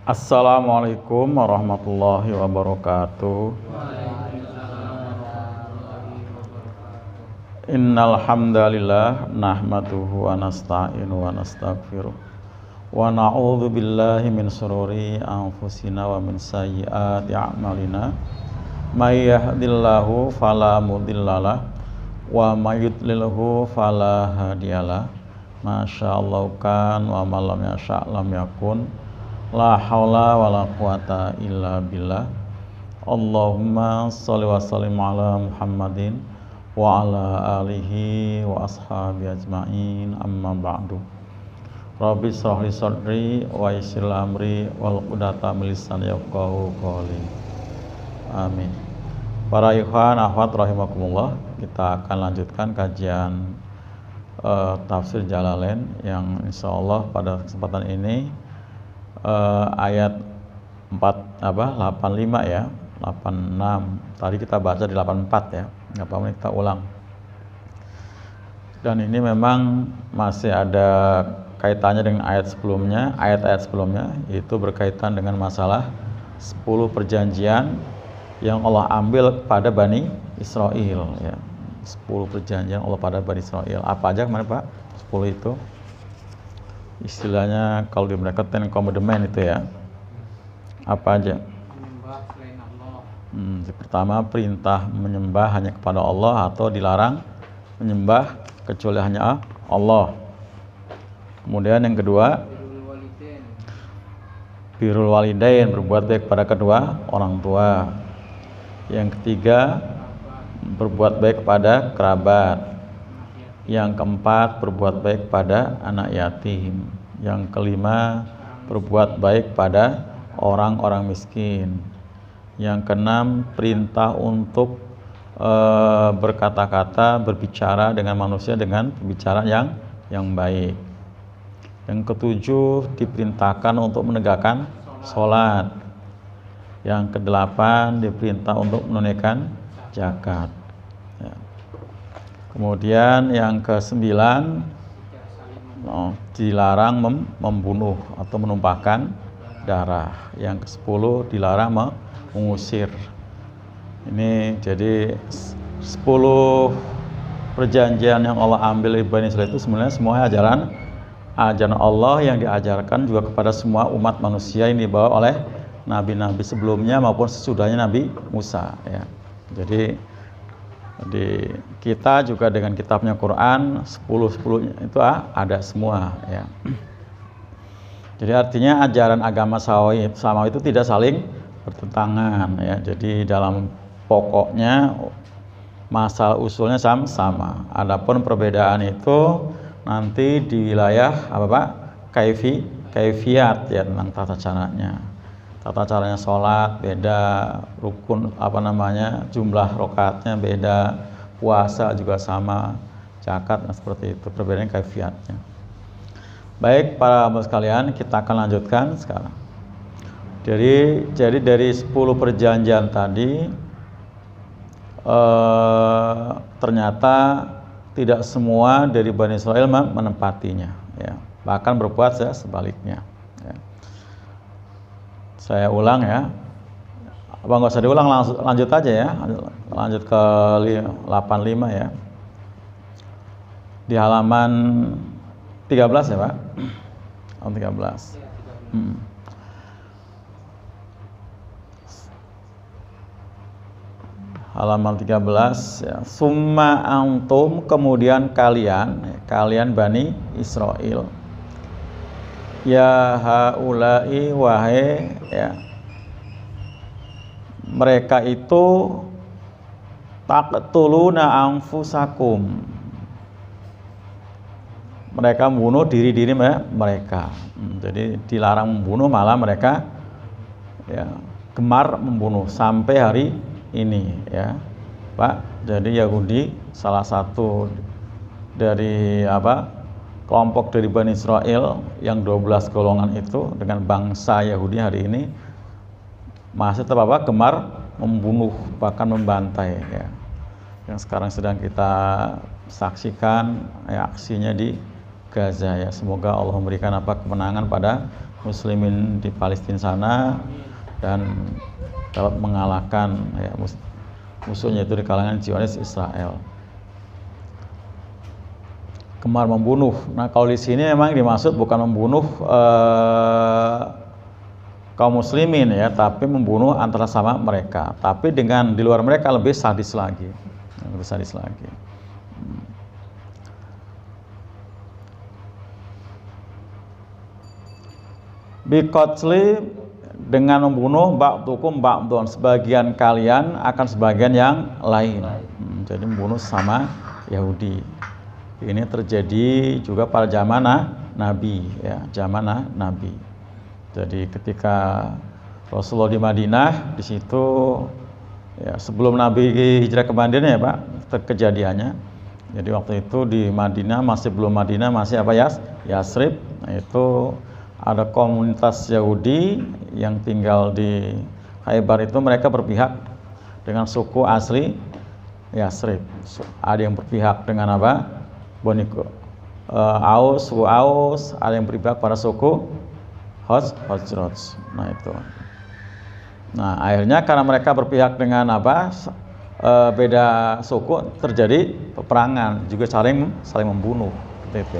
Assalamualaikum warahmatullahi wabarakatuh. Innal hamdalillah nahmaduhu wa nasta'inu wa nastaghfiruh wa na'udzu billahi min shururi anfusina wa min sayyiati a'malina. May yahdihillahu fala mudhillalah wa may yudlilhu fala hadiyalah. Masyaallah kan wa ma lam yasha' lam yakun. La haula wala quwata illa billah. Allahumma sholli wa sallim ala Muhammadin wa ala alihi wa ashabi ajma'in, amma ba'du. Rabbi shrah li sadri wa yassir li amri wal uqdata min lisani yafqahu qawli. Amin. Para ikhwan akhwat rahimakumullah, kita akan lanjutkan kajian tafsir Jalalain yang insyaallah pada kesempatan ini ayat 85 ya, 86. Tadi kita baca di 84 ya. Enggak apa-apa kita ulang. Dan ini memang masih ada kaitannya dengan ayat-ayat sebelumnya, yaitu berkaitan dengan masalah 10 perjanjian yang Allah ambil pada Bani Israel ya. 10 perjanjian Allah pada Bani Israel. Apa aja kemarin Pak? 10 itu. Istilahnya kalau di mereka Ten Commandment itu ya. Apa aja? Menyembah selain Allah. Pertama, perintah menyembah hanya kepada Allah atau dilarang menyembah kecuali hanya Allah. Kemudian yang kedua, birrul walidain, berbuat baik kepada kedua orang tua. Yang ketiga, berbuat baik kepada kerabat. Yang keempat, berbuat baik pada anak yatim. Yang kelima, berbuat baik pada orang-orang miskin. Yang keenam, perintah untuk berkata-kata, berbicara dengan manusia dengan pembicaraan yang baik. Yang ketujuh, diperintahkan untuk menegakkan sholat. Yang kedelapan, diperintah untuk menunaikan zakat. Kemudian yang ke-9, dilarang membunuh atau menumpahkan darah. Yang ke-10, dilarang mengusir. Ini jadi 10 perjanjian yang Allah ambil dari Bani Israil itu sebenarnya semua ajaran Allah yang diajarkan juga kepada semua umat manusia yang dibawa oleh nabi-nabi sebelumnya maupun sesudahnya Nabi Musa ya. Jadi kita juga dengan kitabnya Quran 10 itu ada semua ya. Jadi artinya ajaran agama samawi itu tidak saling bertentangan ya. Jadi dalam pokoknya masalah usulnya sama. Adapun perbedaan itu nanti di wilayah kaifiyat ya, tentang tata caranya. Tata caranya sholat beda, rukun jumlah rakaatnya beda, puasa juga sama, zakat seperti itu, perbedaan kaifiyatnya. Baik para hamba sekalian, kita akan lanjutkan sekarang. Jadi dari 10 perjanjian tadi ternyata tidak semua dari Bani Israil menempatinya ya. Bahkan berbuat sebaliknya ya. Saya ulang ya. Nggak usah diulang, lanjut aja ya. Lanjut ke 85 ya. Di halaman 13 ya Pak. Halaman 13. Halaman 13 ya. Summa antum, kemudian kalian Bani Israil. Ya haulai, wahai ya, mereka itu taqtuluna anfusakum, mereka membunuh diri mereka. Jadi dilarang membunuh, malah mereka ya gemar membunuh sampai hari ini ya Pak. Jadi Yahudi salah satu dari kelompok dari Bani Israil yang 12 golongan itu dengan bangsa Yahudi hari ini masih tetap gemar membunuh, bahkan membantai ya. Yang sekarang sedang kita saksikan ya, aksinya di Gaza ya. Semoga Allah memberikan kemenangan pada muslimin di Palestina sana dan dapat mengalahkan ya, musuhnya itu di kalangan Zionis Israel. Gemar membunuh. Nah, kalau di sini memang dimaksud bukan membunuh kaum muslimin ya, tapi membunuh antara sama mereka. Tapi dengan di luar mereka lebih sadis lagi. Lebih sadis lagi. Biqatli dengan membunuh ba'dukum ba'dun, sebagian kalian akan sebagian yang lain. Jadi membunuh sama Yahudi. Ini terjadi juga pada zaman Nabi ya, zaman Nabi. Jadi ketika Rasulullah di Madinah, di situ ya, sebelum Nabi hijrah ke Madinah ya Pak, kejadiannya. Jadi waktu itu di Madinah masih belum Madinah, masih apa ya? Yasrib. Nah, itu ada komunitas Yahudi yang tinggal di Khaybar, itu mereka berpihak dengan suku asli Yasrib. Ada yang berpihak dengan apa? Aus, suku Aus, ada yang berpihak pada suku Khazraj. Nah itu. Nah akhirnya karena mereka berpihak dengan apa? Beda suku, terjadi peperangan, juga saling membunuh. Gitu.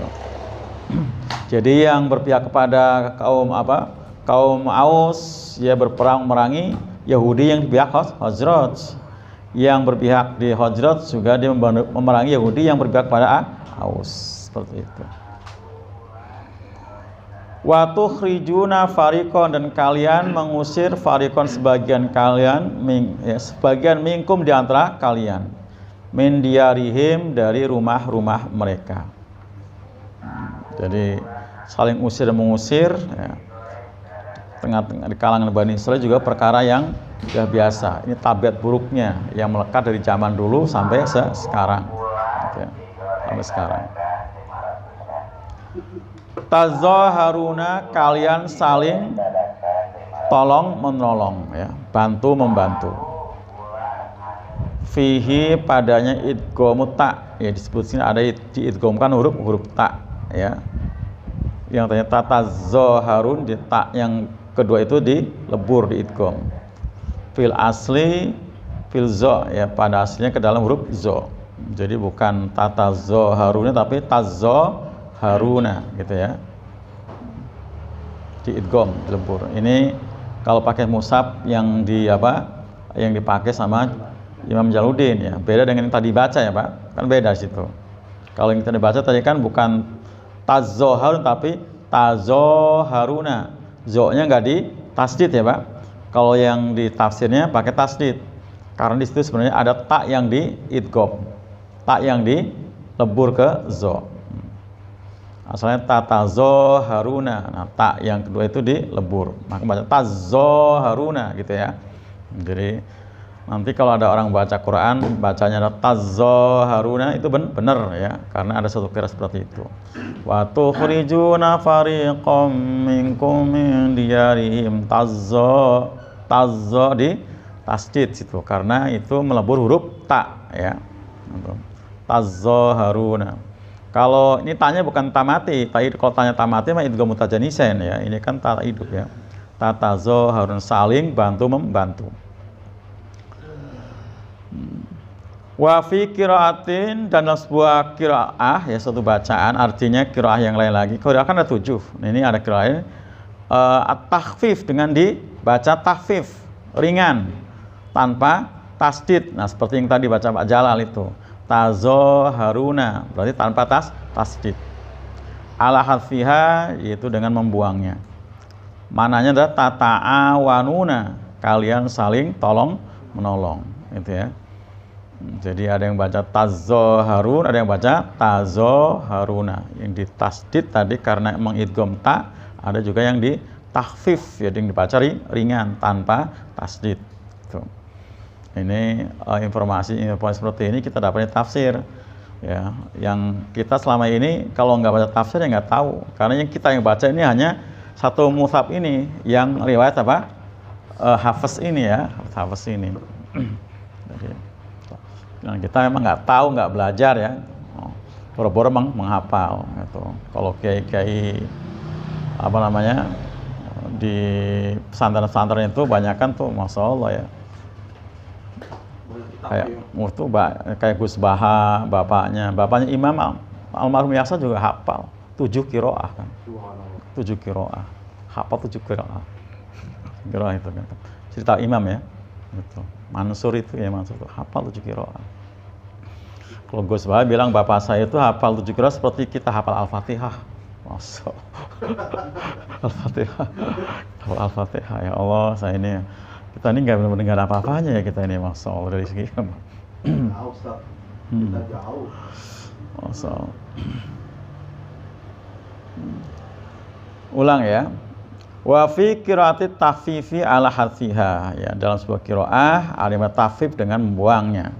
Jadi yang berpihak kepada kaum Aus ya berperang memerangi Yahudi yang berpihak Khazraj. Yang berpihak di Khazraj juga dia memerangi Yahudi yang berpihak pada Aus, seperti itu. Wa tukhrijuna fariqon, dan kalian mengusir fariqon sebagian kalian sebagian minkum di antara kalian, min diarihim, dari rumah-rumah mereka. Jadi saling usir dan mengusir ya. Tengah-tengah di kalangan Bani Israil juga perkara yang sudah biasa. Ini tabiat buruknya yang melekat dari zaman dulu sampai sekarang. Oke. Sampai sekarang. Tazaharuna, kalian saling tolong menolong ya, bantu membantu. Fihi, padanya idghamu ta, ya disebut sini ada diidghamkan huruf ta ya. Yang tanya tatazaharun, di ta yang kedua itu dilebur, diidgham. Fil asli fil zo ya, pada aslinya ke dalam huruf zo. Jadi bukan tatazaharuna tapi tazaharuna gitu ya. Diidgham, dilebur. Ini kalau pakai mushaf yang yang dipakai sama Imam Jalaluddin ya. Beda dengan yang tadi baca ya, Pak. Kan beda situ. Kalau yang tadi baca tadi kan bukan tazaharun tapi tazaharuna. Zo-nya enggak di tasdid ya, Pak. Kalau yang di tafsirnya pakai tasdid. Karena di situ sebenarnya ada ta yang di idgham. Ta yang dilebur ke zo. Asalnya tatazaharuna. Nah, ta yang kedua itu dilebur. Maka baca tazaharuna gitu ya. Jadi nanti kalau ada orang baca Quran bacanya ada tazaharuna itu benar ya, karena ada satu kira seperti itu. Wa tukhrijuna fariqam minkum min diyarihim, tazza di tasdid situ karena itu melebur huruf ta ya. Tazaharuna. Kalau ini tanya bukan tamati, kalau tanya tamati mah idgham mutajanisen ya. Ini kan ta hidup ya. Tatazaharun, saling bantu membantu. Wa fi qiraatin, dan dalam sebuah qiraah ya, satu bacaan artinya qiraah yang lain lagi. Qiraah kan ada 7. Nah, ini ada qiraah at-takhfif dengan dibaca takhfif, ringan tanpa tasdid. Nah, seperti yang tadi baca Pak Jalal itu. Tazaharuna berarti tanpa tasdid. Ala hadfiha, yaitu dengan membuangnya. Mananya adalah tata'awanuna, kalian saling tolong menolong gitu ya. Jadi ada yang baca tazaharun, ada yang baca tazaharuna. Yang ditasdid tadi karena mengidgham ta, ada juga yang ditakhfif, jadi yang dibaca ringan tanpa tasdid. Tuh. Ini informasi seperti ini kita dapatnya tafsir. Ya, yang kita selama ini kalau nggak baca tafsir ya nggak tahu. Karena yang baca ini hanya satu mushaf ini, yang riwayat apa? Hafiz ini ya, Hafiz ini. Jadi, nah kita memang nggak tahu, nggak belajar ya, boro-boro menghafal gitu. Kalau kiai-kiai di pesantren-pesantren itu banyak kan tuh, masya Allah ya. Kayak Gus Baha, bapaknya Imam almarhum Yasa juga hafal 7 qiraah kan. 7 qiraah. Hafal 7 qiraah. Qiraah itu kan. Cerita Imam ya. Betul. Mansur itu ya, Mansur itu hafal 7 qiraah. Kalau Gus Baha bilang bapak saya itu hafal 7 qiraah seperti kita hafal Al-Fatihah. Masya Al-Fatihah. Al-Fatihah ya Allah, saya ini kita ini nggak benar-benar ada apa-apanya ya kita ini, masya Allah dari segi jauh Ustaz, kita jauh. Masya Allah. Ulang ya. Wa fi qiraati tafifi ala hadfiha, ya dalam sebuah qiraah ada tafif dengan membuangnya.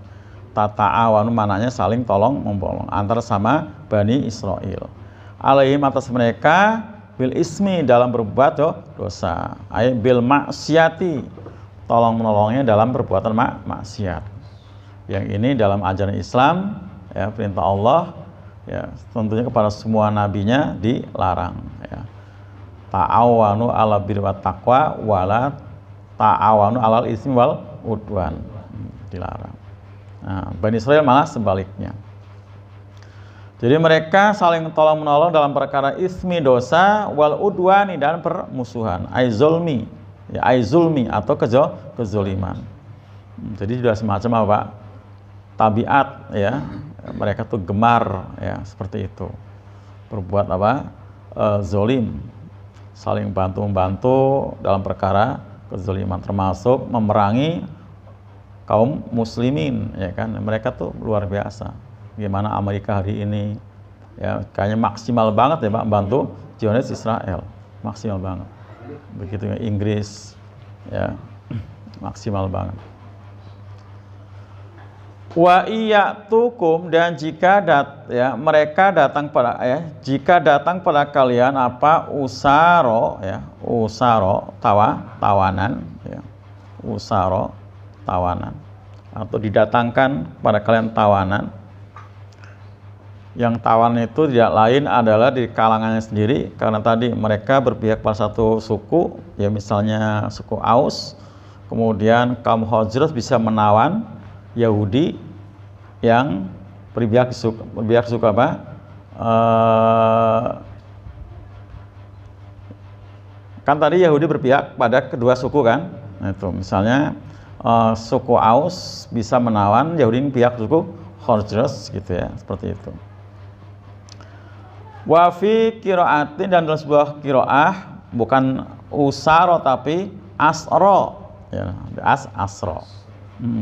Tata'awanu mananya saling tolong membolong antara sama Bani Israel. Alaihim atas mereka bil ismi dalam berbuat dosa. Ay bil maksiati tolong menolongnya dalam perbuatan maksiat. Yang ini dalam ajaran Islam ya, perintah Allah ya, tentunya kepada semua nabinya dilarang ya. Ta'awanu 'ala birri wat taqwa wala ta'awanu 'alal ismi wal udwan. Dilarang. Nah, Bani Israil malah sebaliknya. Jadi mereka saling tolong menolong dalam perkara ismi dosa wal udwani dan permusuhan, aizulmi ya, aizulmi atau kezoliman. Jadi sudah semacam apa? Tabiat ya. Mereka tuh gemar ya seperti itu. Berbuat apa? Zolim. Saling bantu-membantu dalam perkara kezoliman, termasuk memerangi kaum muslimin ya kan. Mereka tuh luar biasa. Gimana Amerika hari ini ya, kayaknya maksimal banget ya Pak bantu Zionis Israel, maksimal banget. Begitu ya Inggris ya, maksimal banget. Wa iyatukum, dan jika mereka datang pada jika datang pada kalian apa usaro ya, usaro tawanan ya, usaro tawanan, atau didatangkan pada kalian tawanan. Yang tawanan itu tidak lain adalah di kalangannya sendiri, karena tadi mereka berpihak pada satu suku ya, misalnya suku Aus, kemudian kaum Khazraj bisa menawan Yahudi yang berpihak suku apa? Kan tadi Yahudi berpihak pada kedua suku kan? Nah, itu misalnya suku Aus bisa menawan Yahudi yang pihak suku Khazraj gitu ya, seperti itu. Wa fi qiraatin, dan dalam sebuah qiraah bukan usaro tapi asro ya, asro.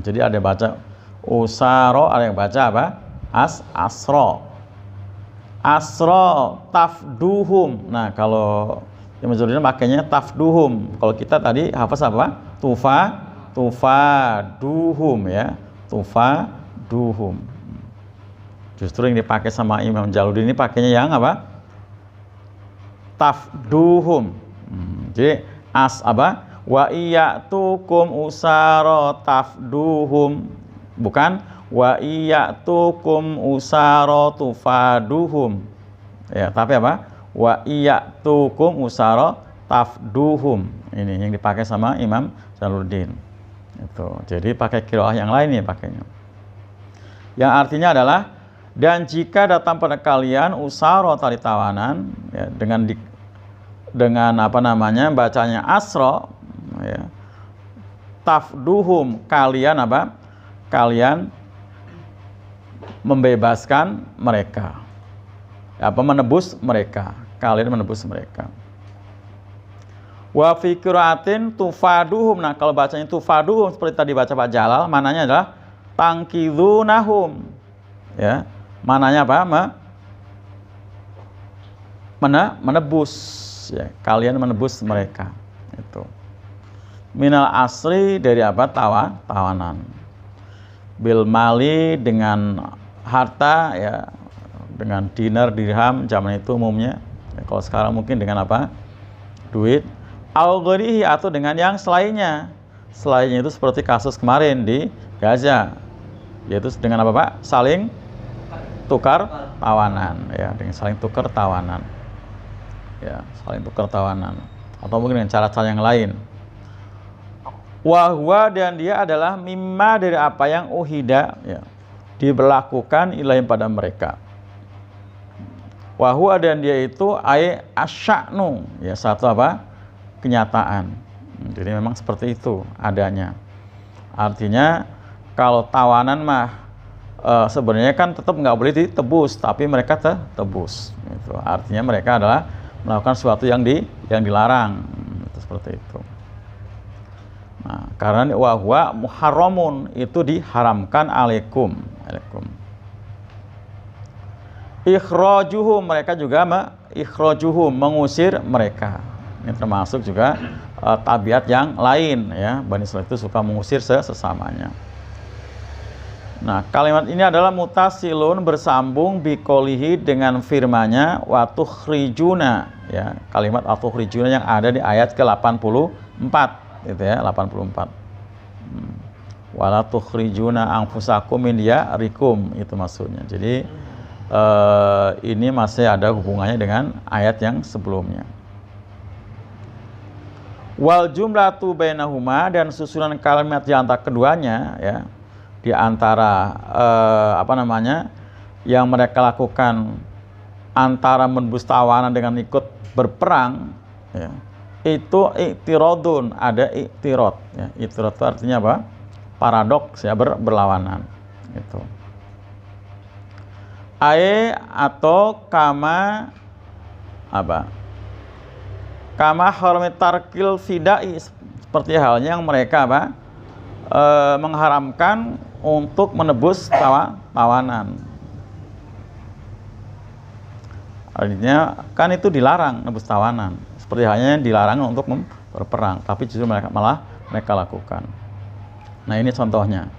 Jadi ada yang baca usaro, ada yang baca apa? Asro. Asro tafduhum. Nah, kalau yang majornya makanya tafduhum. Kalau kita tadi hafaz apa? Tufaduhum ya. Tufaduhum. Justru yang dipakai sama Imam Jalaluddin ini pakainya yang apa? Tafduhum. Jadi apa? Wa iyatukum usaro tafduhum. Bukan wa iyatukum usaro tufaduhum. Ya, tapi apa? Wa iyatukum usaro tafduhum. Ini yang dipakai sama Imam Jalaluddin. Itu. Jadi pakai qiraah yang lain nih pakainya. Yang artinya adalah, dan jika datang pada kalian usaro tali tawanan ya, dengan apa namanya bacanya asro ya, tafduhum, kalian apa? Kalian membebaskan mereka. Apa? Menebus mereka. Kalian menebus mereka. Wa fi qiraatin tufaduhum. Nah, kalau bacanya tufaduhum seperti tadi baca Pak Jalal, mananya adalah tangkidunahum. Ya. Mananya apa? Menebus ya, kalian menebus mereka. Itu. Minal asri, dari apa? Tawanan. Bil mali, dengan harta ya, dengan dinar, dirham zaman itu umumnya. Ya, kalau sekarang mungkin dengan apa? Duit. Au ghairihi, atau dengan yang selainnya. Selainnya itu seperti kasus kemarin di Gaza. Yaitu dengan apa, Pak? Saling tukar tawanan ya, dengan saling tukar tawanan ya, saling tukar tawanan. atau mungkin dengan cara-cara yang lain. Wahwa, dan dia adalah mimma dari apa yang uhida, ya, diberlakukan ilaihim pada mereka. Wahwa, dan dia itu asya'nu, ya, satu apa? Kenyataan. Jadi memang seperti itu adanya. Artinya kalau tawanan mah sebenarnya kan tetap nggak boleh ditebus, tapi mereka tebus. Itu artinya mereka adalah melakukan sesuatu yang dilarang. Itu seperti itu. Nah, karena wahwa muharramun, itu diharamkan alaikum. Ikhrajuhum, mereka juga ikhrajuhum, mengusir mereka. Ini termasuk juga tabiat yang lain, ya. Bani Israil itu suka mengusir sesamanya. Nah, kalimat ini adalah mutasilun, bersambung biqolihi, dengan firman-Nya wa tukhrijuna, ya. Kalimat atukhrijuna yang ada di ayat ke-84, gitu ya, 84. Wala tukhrijuna anfusakum min diyarikum, itu maksudnya. Jadi ini masih ada hubungannya dengan ayat yang sebelumnya. Wal jumlatu bainahuma, dan susunan kalimat di antara keduanya, ya, di antara yang mereka lakukan antara menebus tawanan dengan ikut berperang, ya, itu iktirodun, ada iktirod, ya. Iktirod itu artinya apa? Paradoks, ya, berlawanan, itu. Atau kama apa? Kama hormat tarkil fidai, seperti halnya yang mereka apa? Mengharamkan untuk menebus tawanan. Artinya kan itu dilarang menebus tawanan. Seperti halnya dilarang untuk berperang, tapi justru malah mereka lakukan. Nah, ini contohnya.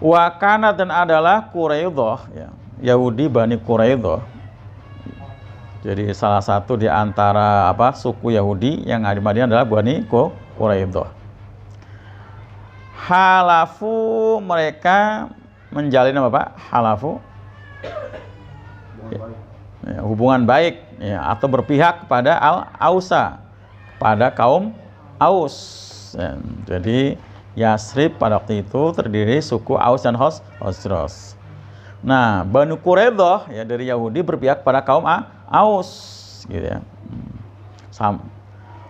Wa kana, dan adalah Quraidah, ya, Yahudi Bani Quraidah. Jadi salah satu di antara suku Yahudi yang ada di Madinah adalah Bani Quraidah. Halafu, mereka menjalin apa, Pak? Halafu, ya, hubungan baik, ya, atau berpihak kepada Ausa, pada kaum Aus. Ya, jadi Yasrib pada waktu itu terdiri suku Aus dan Khazraj. Nah, Bani Quraidah, ya, dari Yahudi berpihak pada kaum Aus, gitu ya.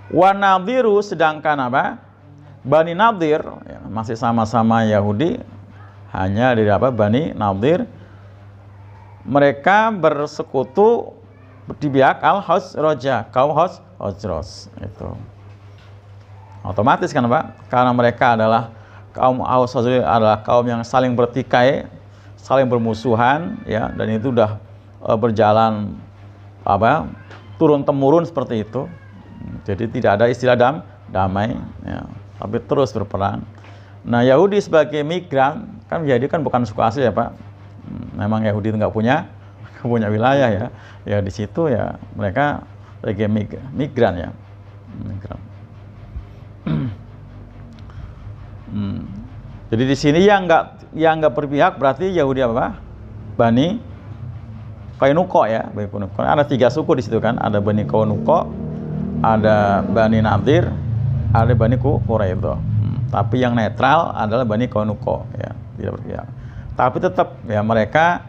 Wa Nadhiru, sedangkan apa? Bani Nadir, ya, masih sama-sama Yahudi, hanya dari Bani Nadir, mereka bersekutu di pihak Al-Khazraj, kaum Khazraj. Itu otomatis kan, Pak? Karena mereka adalah kaum Aus, adalah kaum yang saling bertikai, saling bermusuhan, ya, dan itu udah berjalan turun temurun seperti itu. Jadi tidak ada istilah damai, ya, tapi terus berperang. Nah, Yahudi sebagai migran, kan Yahudi kan bukan suku asli, ya, Pak. Memang Yahudi itu nggak punya wilayah, ya. Ya di situ, ya, mereka sebagai migran, ya. Migran. Jadi di sini yang nggak berpihak berarti Yahudi apa? Bani Qainuqa, ya. Bani Qainuqa. Ada 3 suku di situ kan. Ada Bani Qainuqa, ada Bani Nadir, ada Bani Quraidah. Tapi yang netral adalah Bani Qainuqa, ya, tidak berpihak. Tapi tetap, ya, mereka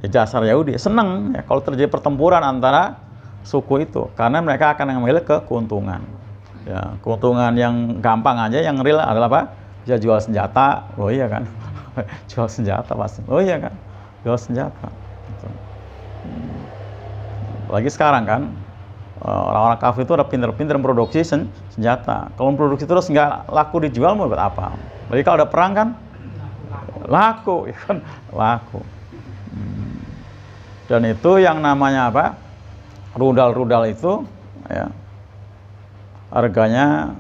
dasar Yahudi senang, ya, kalau terjadi pertempuran antara suku itu, karena mereka akan mengambil keuntungan. Ya, keuntungan yang gampang aja, yang real adalah apa? Bisa jual senjata, oh iya kan? Jual senjata pasti, oh iya kan? Jual senjata. Lagi sekarang kan, orang-orang kafir itu udah pinter-pinter memproduksi senjata. Kalau memproduksi terus nggak laku dijual, mau buat apa? Jadi kalau ada perang kan, laku, ya kan? Laku. Dan itu yang namanya apa? Rudal-rudal itu, ya, harganya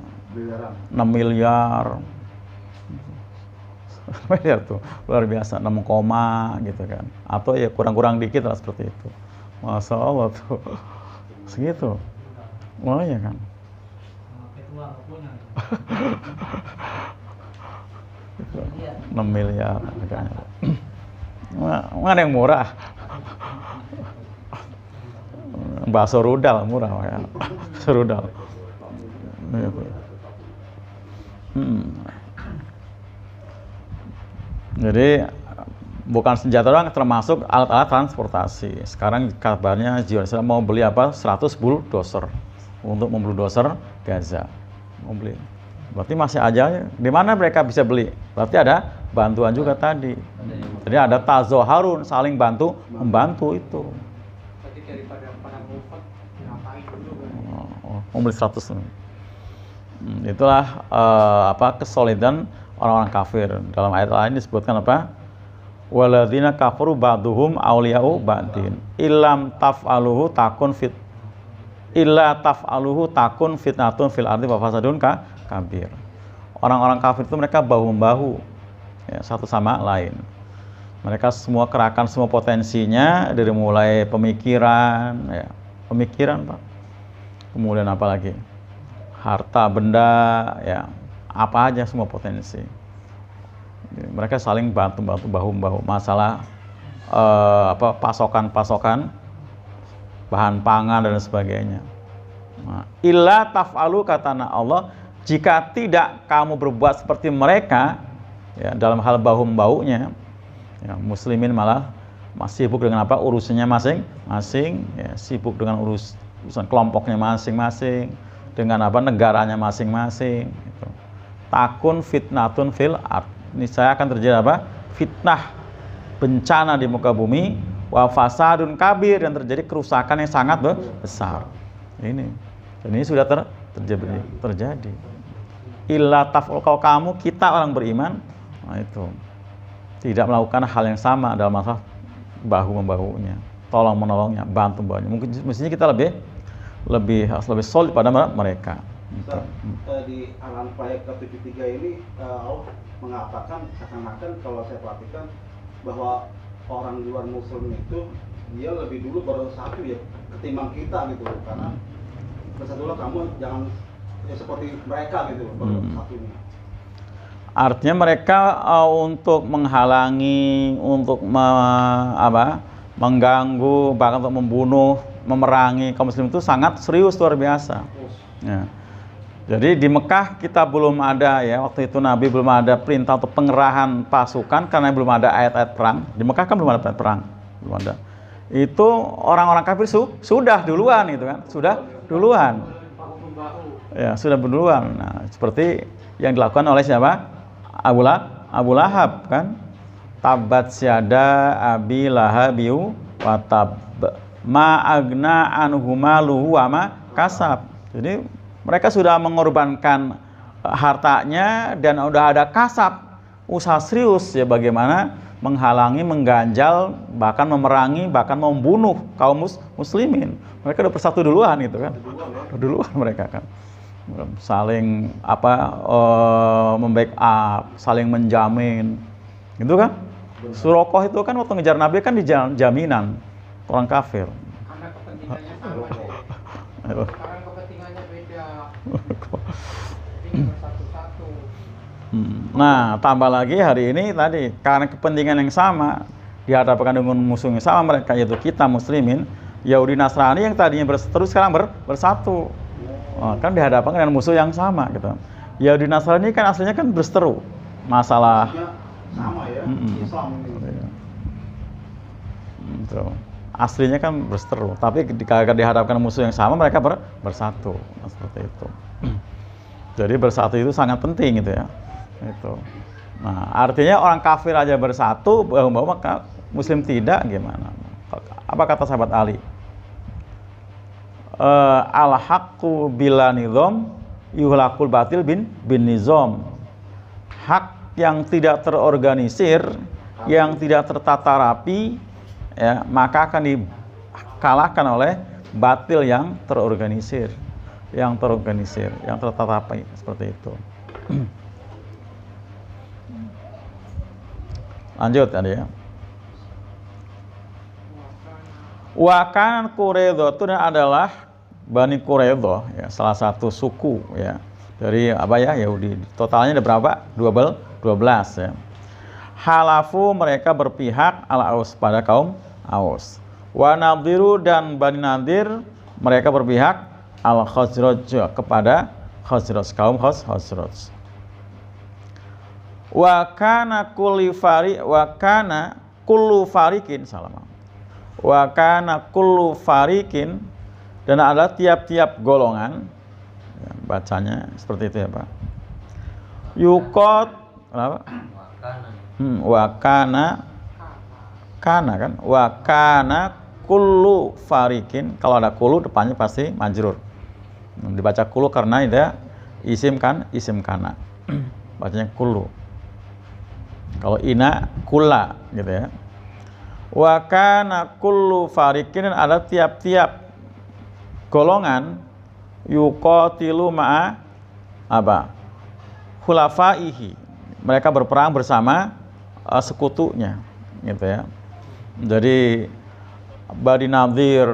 6 miliar. 6 miliar tuh, luar biasa, 6 koma gitu kan. Atau ya kurang-kurang dikit lah seperti itu. Masya Allah tuh, segitu. Oh ya kan. 6 miliar harganya. Mana yang murah? Bakso rudal murah ya. Bakso rudal. Jadi bukan senjata doang, termasuk alat-alat transportasi. Sekarang kabarnya Zionis mau beli apa? 100 bulldozer untuk membuldozer Gaza. Mau beli. Berarti masih aja. Di mana mereka bisa beli? Berarti ada bantuan juga tadi. Jadi ada tazoharun, saling bantu membantu itu. Jadi daripada pada ngumpet, ngapain dulu kan? Mau beli 100. Itulah kesolidan orang-orang kafir. Dalam ayat lain disebutkan apa? Waladzina kafaru ba'duhum awliya'u ba'din. Illam taf'aluhu takun fitnatun fil ardi wa fasadun kabir. Orang-orang kafir itu mereka bahu-membahu ya, satu sama lain. Mereka semua kerahkan semua potensinya dari mulai pemikiran, Pak. Kemudian apa lagi? Harta, benda, ya, apa aja semua potensi. Mereka saling bantu-bantu bahu-membahu. Masalah pasokan bahan pangan dan sebagainya. Nah, illa taf'alu katana Allah, jika tidak kamu berbuat seperti mereka ya, dalam hal bahu-membahunya, ya, muslimin malah masih sibuk dengan apa? Urusannya masing-masing, ya, sibuk dengan urusan kelompoknya masing-masing, dengan apa? Negaranya masing-masing gitu. Takun fitnatun fil ard. Ini saya akan terjadi apa? Fitnah, bencana di muka bumi, wa fasadun kabir, dan terjadi kerusakan yang sangat besar. Ini sudah terjadi. Illa taf'al, kalau kamu, kita orang beriman, nah itu tidak melakukan hal yang sama dalam masalah bahu-membahunya, tolong menolongnya, bantu membahunya. Mungkin mestinya kita lebih solid pada mereka. Di Alan Proyek ke-73 ini Allah mengatakan seakan-akan, kalau saya perhatikan, bahwa orang di luar muslim itu dia lebih dulu bersatu ya ketimbang kita gitu, karena bersatulah kamu, jangan ya seperti mereka gitu bersatunya. Artinya mereka untuk menghalangi, untuk mengganggu, bahkan untuk membunuh, memerangi kaum muslim itu sangat serius, luar biasa. Ya. Jadi di Mekah kita belum ada ya, waktu itu Nabi belum ada perintah untuk pengerahan pasukan karena belum ada ayat-ayat perang. Di Mekah kan belum ada ayat perang, belum ada. Itu orang-orang kafir sudah duluan gitu kan, sudah duluan. Ya, sudah duluan. Nah, seperti yang dilakukan oleh siapa? Abu Lahab kan. Tabat syada abi lahabiu wa tab ma agna anhu maluhu wa ma kasab. Jadi mereka sudah mengorbankan hartanya dan udah ada kasab, usaha serius ya bagaimana menghalangi, mengganjal, bahkan memerangi, bahkan membunuh kaum muslimin. Mereka udah bersatu duluan gitu kan. Duluan mereka kan. Saling membackup, saling menjamin. Gitu kan? Surokoh itu kan waktu ngejar Nabi kan di jaminan orang kafir. Karena kepentingannya sama. Sekarang kepentingannya beda. Ini bersatu-satu. Nah, tambah lagi hari ini tadi karena kepentingan yang sama dihadapkan dengan musuh yang sama mereka, yaitu kita muslimin, Yahudi Nasrani yang tadinya berseteru sekarang bersatu. Kan dihadapkan dengan musuh yang sama gitu. Yahudi Nasrani kan aslinya kan berseteru masalah sama ya, Islam ini. Aslinya kan berseteru, tapi ketika dihadapkan musuh yang sama mereka bersatu. Nah, seperti itu. Jadi bersatu itu sangat penting gitu ya. Itu. Nah, artinya orang kafir aja bersatu, bahu-bahu, maka muslim tidak, gimana? Apa kata sahabat Ali? Al-haqqu bila nizam yuhlakul batil bin nizam. Hak yang tidak terorganisir, yang tidak tertata rapi, ya, maka akan dikalahkan oleh batil yang terorganisir, yang tertata rapi, seperti itu. Lanjut tadi ya. Wakan Quraidah itu adalah Bani Quraidah ya, salah satu suku ya dari Yahudi. Totalnya ada berapa? 12 ya. Halafu mereka berpihak ala Aus pada kaum Aus. Wa Nadiru dan Bani Nadir mereka berpihak al-Khazraj kepada Khazraj, kaum Khazraj. Wa kana kullu fariqin dan ada tiap-tiap golongan, ya, bacanya seperti itu ya Pak. Yuqat apa? Wa kana kullu fariqin, kalau ada kullu depannya pasti majrur. Dibaca kullu karena itu isim kana. Bacanya kullu. Kalau ina kulla gitu ya. Wa kana kullu fariqin, ada tiap-tiap golongan yuqatilu ma'a apa? Khulafaihi. Mereka berperang bersama sekutunya gitu ya. Jadi Bani Nadir,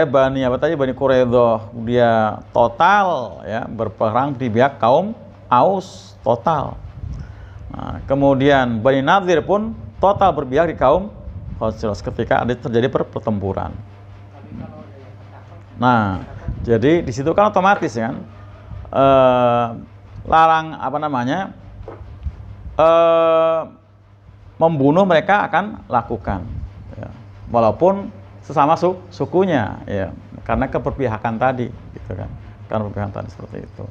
Bani Quraidah, dia total ya berperang di pihak kaum Aus total. Nah, kemudian Bani Nadir pun total berpihak di kaum Khazraj ketika ada terjadi pertempuran. Nah, jadi di situ kan otomatis kan larang membunuh mereka akan lakukan, ya. Walaupun sesama sukunya, ya, karena keberpihakan tadi, gitu kan, karena keberpihakan tadi seperti itu.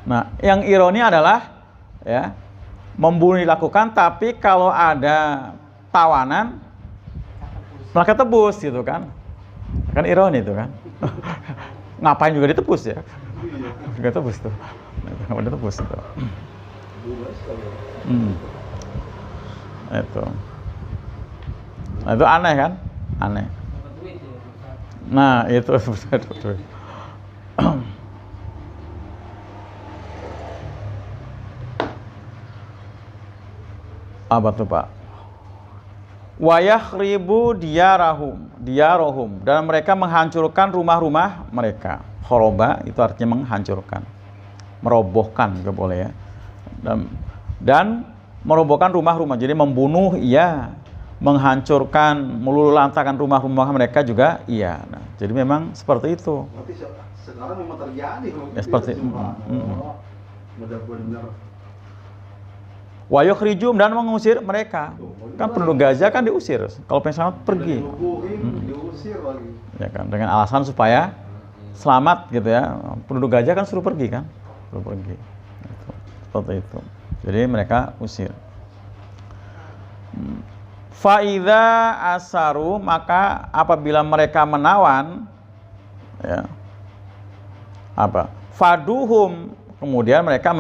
Nah, yang ironi adalah, ya, membunuh dilakukan, tapi kalau ada tawanan, mereka tebus, gitu kan ironi itu kan. Ngapain juga ditebus ya? Juga tebus tuh, ngapain ditebus itu? Itu. Nah, itu aneh kan? Aneh. Nah, itu apa tuh Pak? Wa yakhribu diyarahum, dan mereka menghancurkan rumah-rumah mereka. Khoroba itu artinya menghancurkan, merobohkan juga boleh ya. Dan merobohkan rumah-rumah, jadi membunuh iya, menghancurkan, meluluhlantakkan rumah-rumah mereka juga iya. Nah, jadi memang seperti itu. Berarti sekarang memang terjadi ya, seperti benar-benar. Wa yukhrijum, dan mengusir mereka. Kan penduduk Gaza kan diusir. Kalau pengen selamat pergi. Diusir lagi. Ya kan, dengan alasan supaya selamat gitu ya. Penduduk Gaza kan suruh pergi kan? Suruh pergi. Gitu. Seperti itu. Jadi mereka usir. Fa'idha asaru, maka apabila mereka menawan, ya, apa? Faduhum, kemudian mereka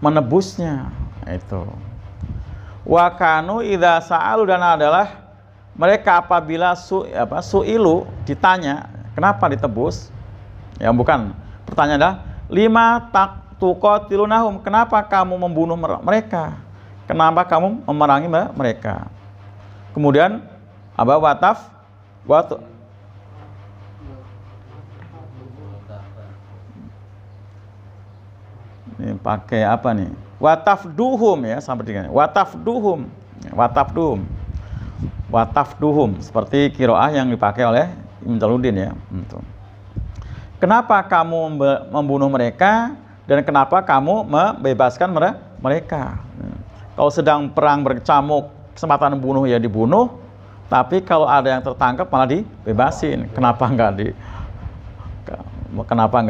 menebusnya. Itu. Wa kanu idza sa'alu, dan adalah mereka apabila su'ilu, ditanya kenapa ditebus? Ya bukan. Pertanyaan adalah lima tuqatilunahum, kenapa kamu membunuh mereka? Kenapa kamu memerangi mereka? Kemudian ini pakai apa nih? Watafduhum ya, sampai dengan watafduhum seperti qiraah yang dipakai oleh Ibnu Jaludin ya. Kenapa kamu membunuh mereka dan kenapa kamu membebaskan mereka? Kalau sedang perang berkecamuk, kesempatan membunuh ya dibunuh, tapi kalau ada yang tertangkap malah dibebasin. Kenapa enggak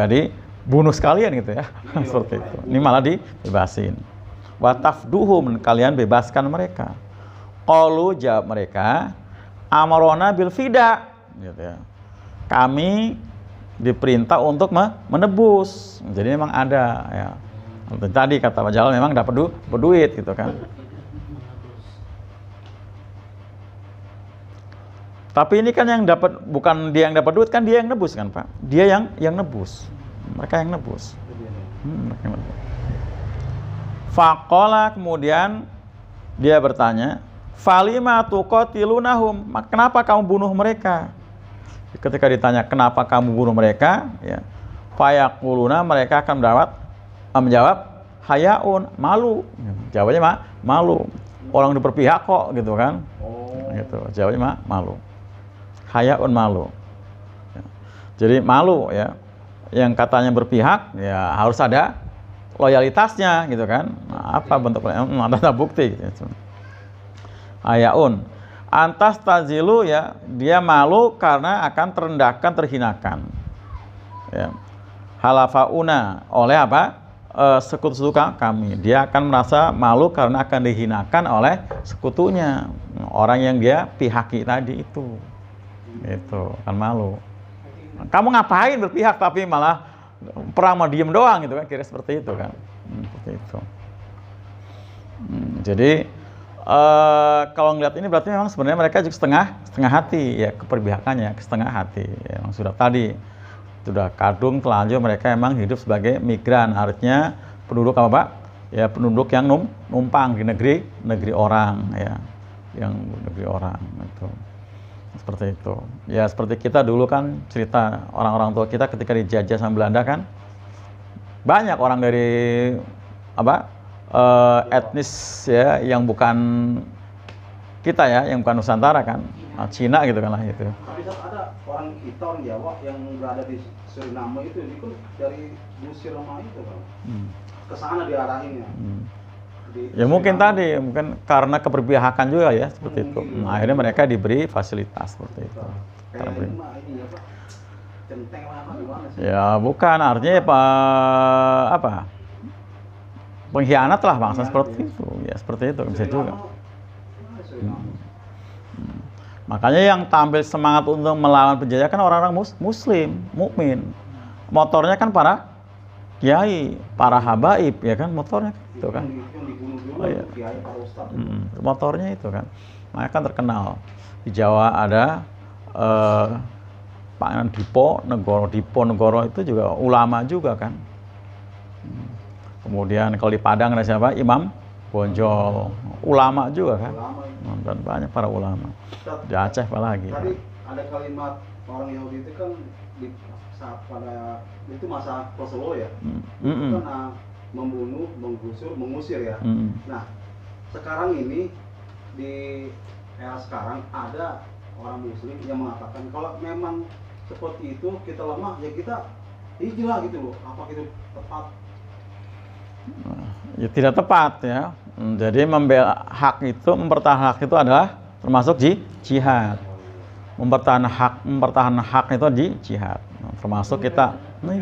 dibunuh sekalian gitu ya? Seperti itu. Ini malah dibebasin. Watafduhum, kalian bebaskan mereka. Qalu, jawab mereka, amarona bil fida, gitu ya. Kami diperintah untuk menebus. Jadi memang ada ya. Tadi kata Pak Jalal memang dapat berduit gitu kan. Tapi ini kan yang dapat, bukan dia yang dapat duit, kan dia yang nebus kan Pak. Dia yang nebus. Mereka yang nebus. Faqala, kemudian dia bertanya, falima tuqatilunahum, kenapa kamu bunuh mereka? Ketika ditanya kenapa kamu bunuh mereka, ya, fayaquluna, mereka akan menjawab hayaun, malu. Jawabnya malu. Orang diperpihak kok gitu kan. Gitu. Jawabnya malu. Hayaun malu. Ya. Jadi malu ya. Yang katanya berpihak ya harus ada loyalitasnya gitu kan. Nah, apa bentuk ada bukti gitu. Hayaun. Antas tazilu ya, dia malu karena akan terendahkan, terhinakan. Ya. Halafauna oleh apa? Sekutu kami. Dia akan merasa malu karena akan dihinakan oleh sekutunya, orang yang dia pihaki tadi itu. Itu kan malu. Kamu ngapain berpihak tapi malah perang mau diem doang gitu kan, kira seperti itu kan. Seperti itu. Jadi kalau ngeliat ini berarti memang sebenarnya mereka juga setengah hati ya, keperbihakannya setengah hati. Ya, yang sudah tadi sudah kadung telanjur, mereka emang hidup sebagai migran, artinya penduduk apa Pak? Ya penduduk yang numpang di negeri orang ya, yang negeri orang itu. Seperti itu. Ya seperti kita dulu kan cerita orang-orang tua kita ketika dijajah sama Belanda kan, banyak orang dari apa? Etnis ya yang bukan kita ya, yang bukan Nusantara kan, Cina gitu kan lah itu. Tapi ada orang kita, orang Jawa yang berada di Suriname itu kan dari Busir Roma itu kan, ke sana diarahinnya. Ya mungkin tadi, mungkin karena keberpihakan juga ya seperti itu. Nah, akhirnya mereka diberi fasilitas seperti itu. Kayak ini ya Pak, centeng apa gimana sih? Ya bukan, artinya apa? Pengkhianat lah bangsa seperti itu. Ya seperti itu bisa juga. Makanya yang tampil semangat untuk melawan penjajah kan orang-orang muslim, mukmin. Motornya kan para kiai, para habaib ya kan, motornya itu kan. Oh, iya. Motornya itu kan. Makanya kan terkenal. Di Jawa ada Pak Dipo Negoro itu juga ulama juga kan. Kemudian kalau di Padang ada siapa? Imam Bonjol, ulama juga kan. Dan banyak para ulama. Di Aceh apalagi. Tadi ada kalimat orang Yahudi itu kan di saat pada itu masa Rasulullah ya. Itu kan membunuh, menggusur, mengusir ya. Nah, sekarang ini di era sekarang ada orang muslim yang mengatakan kalau memang seperti itu kita lemah ya kita hijrah gitu loh. Apa itu tepat? Ya tidak tepat ya. Jadi membela hak itu, mempertahankan hak itu adalah termasuk jihad. Mempertahankan hak itu di jihad. Nah, termasuk kita ini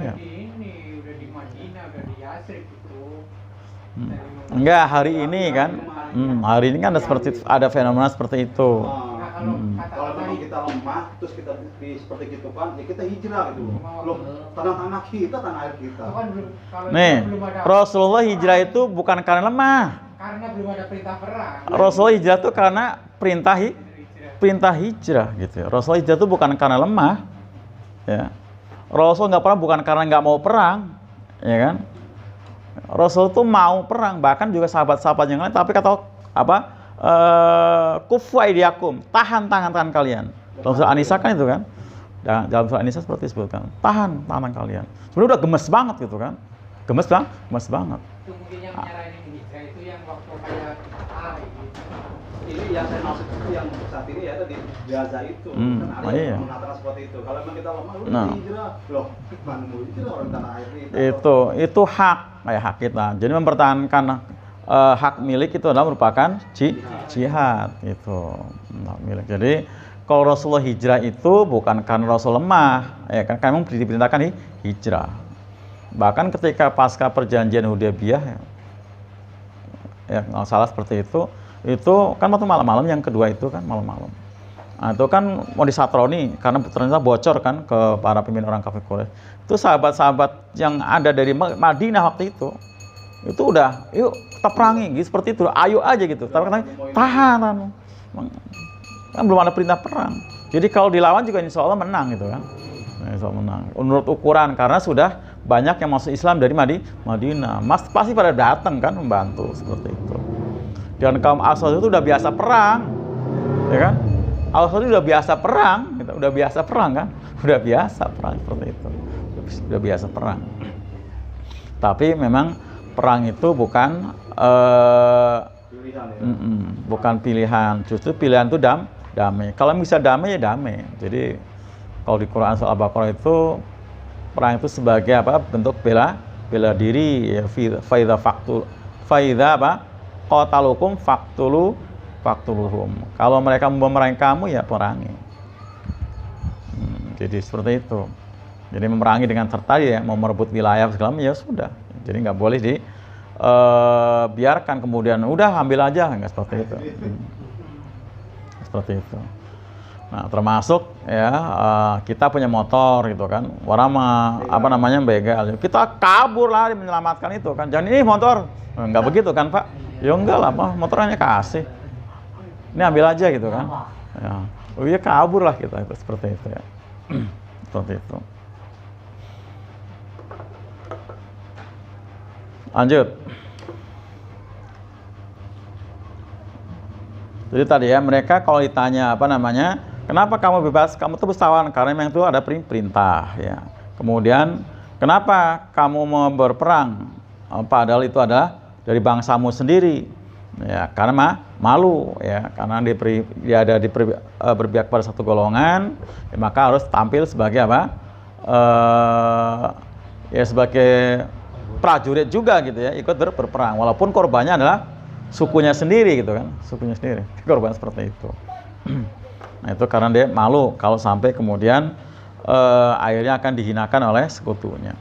udah di Madinah, udah di Yasrib itu. Enggak, hari ini kan. Hari ini kan ada fenomena seperti itu. Kalau memang kita lemah, terus kita seperti gitu kan, ya kita hijrah gitu loh. Tanah kita, tanah air kita. Nih, Rasulullah hijrah itu bukan karena lemah. Karena belum ada perintah perang. Rasulullah hijrah itu karena perintah hijrah gitu ya. Rasulullah hijrah itu bukan karena lemah. Ya. Rasul nggak pernah bukan karena nggak mau perang, ya kan? Rasul tuh mau perang, bahkan juga sahabat-sahabat yang lain, tapi kata apa? Kufu aidiakum, tahan tangan kalian. Dalam surah An-Nisa kan itu kan, dalam surah An-Nisa seperti disebutkan, tahan tangan kalian. Sebenarnya udah gemes banget gitu kan, gemes banget. Itu mungkin yang nyaranin hijrah itu yang waktu kayak gitu. Ini yang saya maksud itu yang saat ini ya tadi Gaza itu kan ada yang mengatakan seperti itu. Kalau memang kita lemah, udah hijrah loh, mana mau hijrah orang tanah air itu. Itu hak kayak hak kita. Jadi mempertahankan hak milik itu adalah merupakan jihad itu hak milik. Jadi kalau Rasulullah hijrah itu bukan karena Rasul lemah, ya kan? Karena memang diperintahkan hijrah. Bahkan ketika pasca perjanjian Hudaybiyah, ya nggak salah seperti itu kan waktu malam-malam yang kedua itu kan malam-malam. Nah, itu kan mau disatroni karena ternyata bocor kan ke para pemimpin orang kafir Quraisy. Itu sahabat-sahabat yang ada dari Madinah waktu itu udah, yuk kita perangi gitu, seperti itu, ayo aja gitu. Tapi katanya tahan, kan belum ada perintah perang. Jadi kalau dilawan juga insya Allah menang gitu kan. Insya Allah menang. Menurut ukuran karena sudah banyak yang masuk Islam dari Madinah. Pasti pada datang kan membantu seperti itu. Dan kaum Ansar itu udah biasa perang, ya kan? Ansar itu udah biasa perang, gitu. Udah biasa perang kan? Udah biasa perang seperti itu. Udah biasa perang. Tapi memang perang itu bukan pilihan, bukan pilihan. Justru pilihan itu damai. Kalau bisa damai ya damai. Jadi kalau di Quran surah Al-Baqarah itu perang itu sebagai apa? Bentuk bela diri ya, faidha apa? Qatalukum faktuluhum. Kalau mereka memerangi kamu ya perangi. Jadi seperti itu. Jadi memerangi dengan serta ya, mau merebut wilayah segala macam ya sudah. Jadi nggak boleh biarkan kemudian udah ambil aja, nggak seperti itu. Seperti itu. Nah termasuk ya kita punya motor gitu kan, warama apa namanya begal, kita kabur lari menyelamatkan itu kan, jangan ini motor, nggak begitu kan Pak? Ya enggak lah, motornya kasih, ini ambil aja gitu kan? Ya, oh iya kabur lah kita itu seperti itu ya, seperti itu. Lanjut. Jadi tadi ya mereka kalau ditanya apa namanya, kenapa kamu bebas, kamu tuh bertawan karena memang itu ada perintah ya. Kemudian kenapa kamu mau berperang, padahal itu adalah dari bangsamu sendiri ya, karena malu ya, karena dia ada berpihak pada satu golongan ya, maka harus tampil sebagai apa ya sebagai prajurit juga gitu ya, ikut berperang walaupun korbannya adalah sukunya sendiri gitu kan, sukunya sendiri korban seperti itu. Nah itu karena dia malu kalau sampai kemudian akhirnya akan dihinakan oleh sekutunya.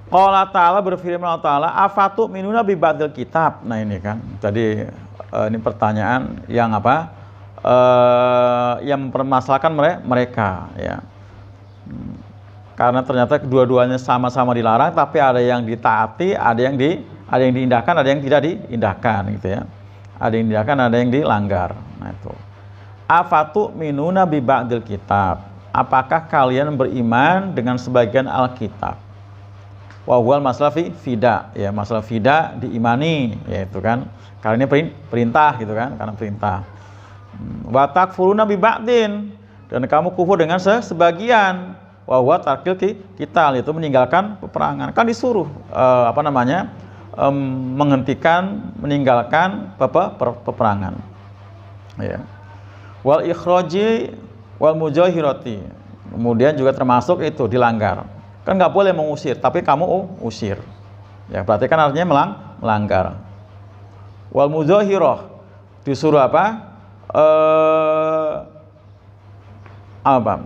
Allah Ta'ala berfirman, Allah Ta'ala afatu minuna bibadil kitab. Nah ini kan tadi ini pertanyaan yang apa yang mempermasalahkan mereka ya. Karena ternyata kedua-duanya sama-sama dilarang, tapi ada yang ditaati, ada yang diindahkan, ada yang tidak diindahkan gitu ya. Ada yang diindahkan, ada yang dilanggar. Nah itu. Afatu minuna bi ba'dil kitab. Apakah kalian beriman dengan sebagian Alkitab? Wa huwal masalah fida, ya masalah fida diimani, yaitu kan. Karena ini perintah gitu kan, karena perintah. Wa takfuruna bi ba'din, dan kamu kufur dengan sebagian. Wa tarkil kita itu meninggalkan peperangan, kan disuruh apa namanya menghentikan, meninggalkan peperangan ya. Wal ikhraji wal mujahirati, kemudian juga termasuk itu dilanggar, kan nggak boleh mengusir tapi kamu usir ya, berarti kan artinya melanggar. Wal mujahirah disuruh apa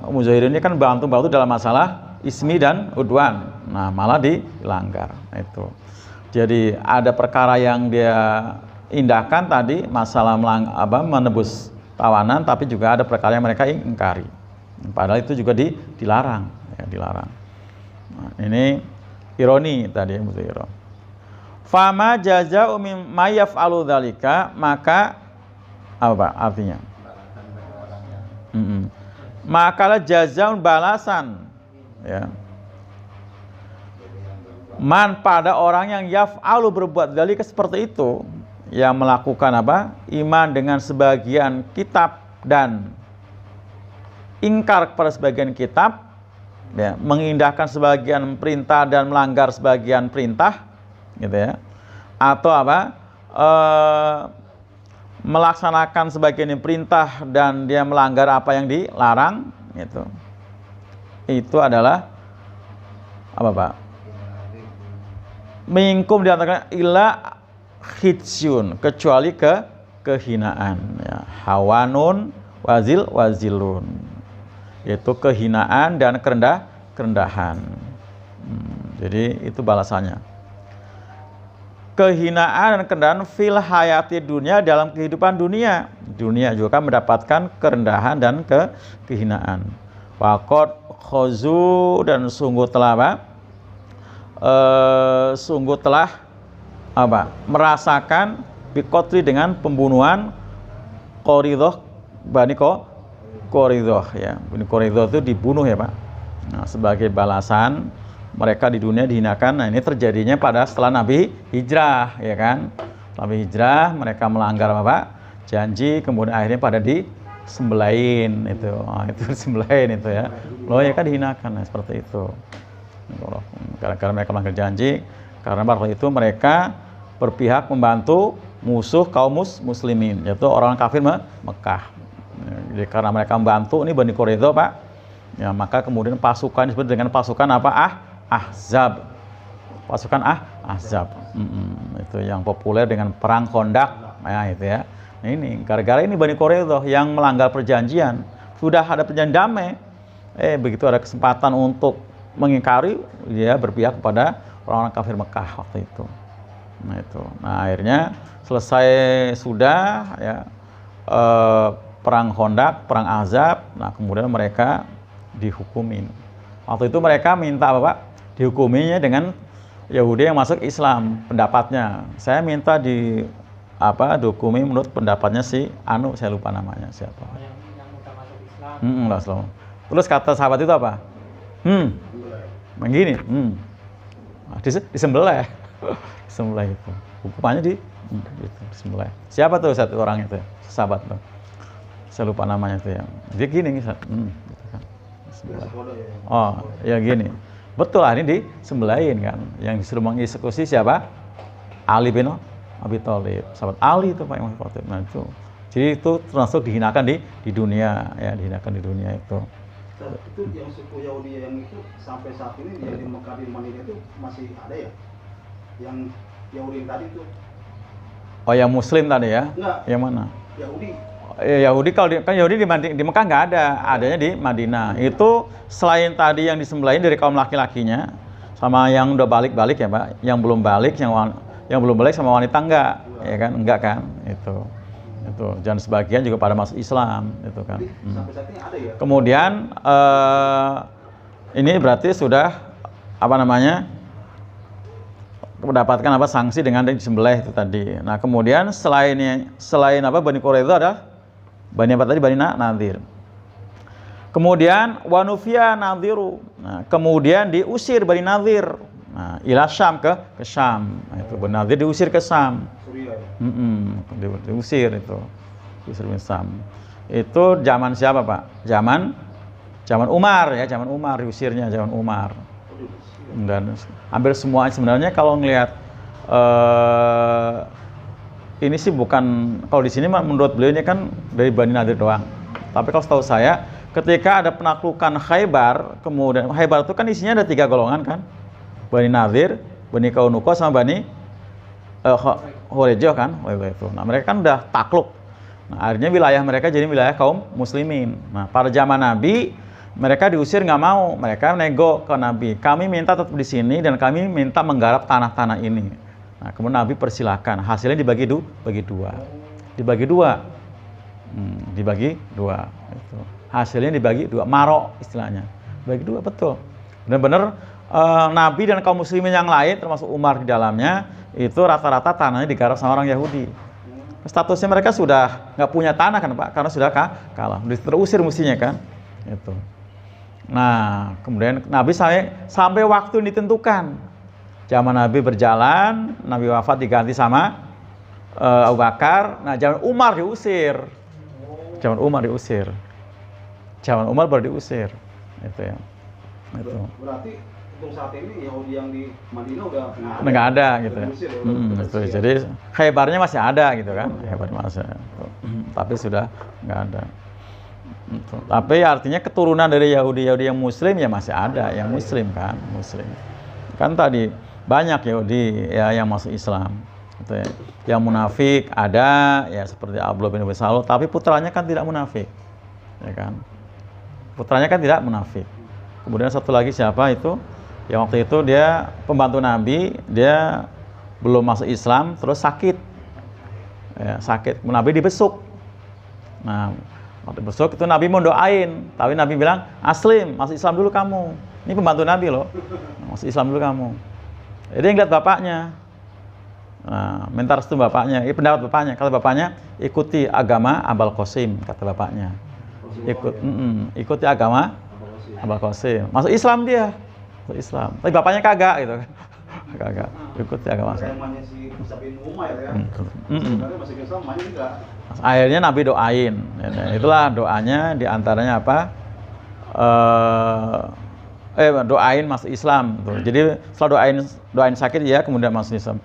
mujahir ini kan bantu dalam masalah ismi dan udwan, nah malah dilanggar. Nah, itu jadi ada perkara yang dia indahkan tadi masalah menebus tawanan, tapi juga ada perkara yang mereka ingkari, padahal itu juga dilarang ya, dilarang. Nah, ini ironi tadi ya, mujahir. Fama jaza'u mimma yaf'alu dzalika, maka apa artinya? Makalah jazaun balasan ya, man pada orang yang yaf'alu berbuat dzalika seperti itu, yang melakukan apa? Iman dengan sebagian kitab dan ingkar kepada sebagian kitab ya, mengindahkan sebagian perintah dan melanggar sebagian perintah gitu ya, atau apa melaksanakan sebagian perintah dan dia melanggar apa yang dilarang gitu. Itu adalah apa Pak? Mingkum diantara illa khizyun, kecuali kehinaan ya. Hawanun wazilun, yaitu kehinaan dan kerendahan. Jadi itu balasannya. Kehinaan dan kerendahan fil hayati dunia, dalam kehidupan dunia juga mendapatkan kerendahan dan kehinaan. Waqad khazu, dan sungguh telah merasakan biqatli dengan pembunuhan Qoridoh, Bani Qoridoh ya. Bani Qoridoh itu dibunuh ya Pak. Nah, sebagai balasan mereka di dunia dihinakan. Nah ini terjadinya pada setelah Nabi hijrah ya kan. Nabi hijrah mereka melanggar apa? Janji, kemudian akhirnya pada disembelahin itu. Itu disembelahin itu ya. Loh ya kan dihinakan, nah, seperti itu. Karena mereka melanggar janji, karena waktu itu mereka berpihak membantu musuh kaum muslimin, yaitu orang kafir Mekah. Jadi karena mereka membantu ini Bani Quraidah, Pak. Ya, maka kemudian pasukan disebut dengan pasukan apa? Ahzab. Pasukan Ahzab. Itu yang populer dengan perang Khandaq. Nah, itu ya. Nah, ini gara-gara ini Bani Quraidah yang melanggar perjanjian. Sudah ada perjanjian damai. Begitu ada kesempatan untuk mengingkari, dia berpihak kepada orang-orang kafir Mekah waktu itu. Nah, itu. Nah, akhirnya selesai sudah ya perang Khandaq, perang Ahzab. Nah, kemudian mereka dihukumin. Waktu itu mereka minta apa, Pak? Dihukuminya dengan Yahudi yang masuk Islam, pendapatnya. Saya minta dihukumi menurut pendapatnya si Anu, saya lupa namanya siapa. Yang udah masuk Islam. Terus kata sahabat itu apa? Begini. Disembelih. Disembelih itu. Hukumannya disembelih. Siapa tuh satu orang itu? Sahabat tuh. Saya lupa namanya itu ya. Dia gini, gitu kan. Oh, ya gini. Betul, ini disembelahin kan. Yang disuruh mengeksekusi siapa? Ali bin Abi Thalib. Sahabat Ali itu Pak yang masuk. Nah, itu. Jadi itu termasuk dihinakan di dunia, ya, dihinakan di dunia itu. Itu yang suku Yahudi yang itu sampai saat ini di Mekah di Madinah itu masih ada ya? Yang Yahudi yang tadi itu? Oh, yang Muslim tadi ya? Enggak. Yang mana? Yahudi. Yahudi kan Yahudi di Mekah nggak ada, adanya di Madinah. Itu selain tadi yang disembelahin dari kaum laki-lakinya, sama yang udah balik ya Pak, yang belum balik, yang belum balik sama wanita ya kan, enggak kan, itu. Dan sebagian juga pada masuk Islam, itu kan. Sampai saat ini ada ya? Kemudian ini berarti sudah mendapatkan sanksi dengan disembelih itu tadi. Nah, kemudian selain Bani Quraidah ada Bani Nadir. Kemudian wanufia Nadiru. Nah, kemudian diusir Bani Nadir. Nah, ila Syam ke Syam. Nah, itu Bani Nadir diusir ke Syam. Suriah. Diusir itu. Diusir ke Syam. Itu zaman siapa, Pak? Zaman Umar ya, zaman Umar diusirnya, zaman Umar. Dan hampir semua sebenarnya kalau ngelihat ini sih bukan, kalau di sini menurut beliau ini kan dari Bani Nadir doang. Tapi kalau setahu saya, ketika ada penaklukan Khaybar, kemudian Khaybar itu kan isinya ada 3 golongan kan, Bani Nadir, Bani Kaunuko sama Bani Khuraidah kan, itu. Nah, mereka kan udah takluk. Nah, akhirnya wilayah mereka jadi wilayah kaum muslimin. Nah, pada zaman Nabi mereka diusir nggak mau, mereka nego ke Nabi. Kami minta tetap di sini dan kami minta menggarap tanah-tanah ini. Nah, kemudian Nabi persilahkan. Hasilnya dibagi dua. Dibagi dua. Itu. Hasilnya dibagi 2. Marok istilahnya. Bagi 2 betul. Benar-benar Nabi dan kaum muslimin yang lain, termasuk Umar di dalamnya, itu rata-rata tanahnya digarap sama orang Yahudi. Statusnya mereka sudah nggak punya tanah kan Pak, karena sudah kalah. Terusir mestinya kan. Itu. Nah, kemudian Nabi sampai waktu yang ditentukan. Zaman Nabi berjalan, Nabi wafat diganti sama Abu Bakar. Nah, zaman Umar diusir. Zaman Umar baru diusir. Itu ya. Itu. Berarti untuk saat ini Yahudi yang di Madinah udah nggak ada gitu ya. Itu. Jadi Khaybarnya masih ada gitu kan. Khaybar masih. Tapi sudah nggak ada. Itu. Tapi artinya keturunan dari Yahudi yang Muslim ya masih ada, yang Muslim kan, Muslim. Kan tadi banyak Yahudi ya yang masuk Islam. Gitu ya. Yang munafik ada ya seperti Abdullah bin Ubay Salul, tapi putranya kan tidak munafik. Ya kan? Putranya kan tidak munafik. Kemudian satu lagi siapa itu? Yang waktu itu dia pembantu Nabi, dia belum masuk Islam, terus sakit. Ya, sakit. Nabi dibesuk. Nah, waktu besok itu Nabi mau doain, tapi Nabi bilang, "Aslim, masuk Islam dulu kamu. Ini pembantu Nabi loh. Masuk Islam dulu kamu." Jadi ngeliat bapaknya. Nah, minta restu bapaknya. Ini pendapat bapaknya. Kata bapaknya, ikuti agama Abul Qasim, kata bapaknya. Ikuti agama Abul Qasim. Masuk Islam dia. Masuk Islam. Tapi bapaknya kagak gitu kan. Kagak. Ikuti agama saya. Namanya si Musa bin Umair ya. Sebenarnya masih Islam, makanya enggak. Akhirnya Nabi doain. Itulah doanya, diantaranya apa? Doain masuk Islam. Tuh. Jadi setelah doain sakit ya, kemudian masuk Islam.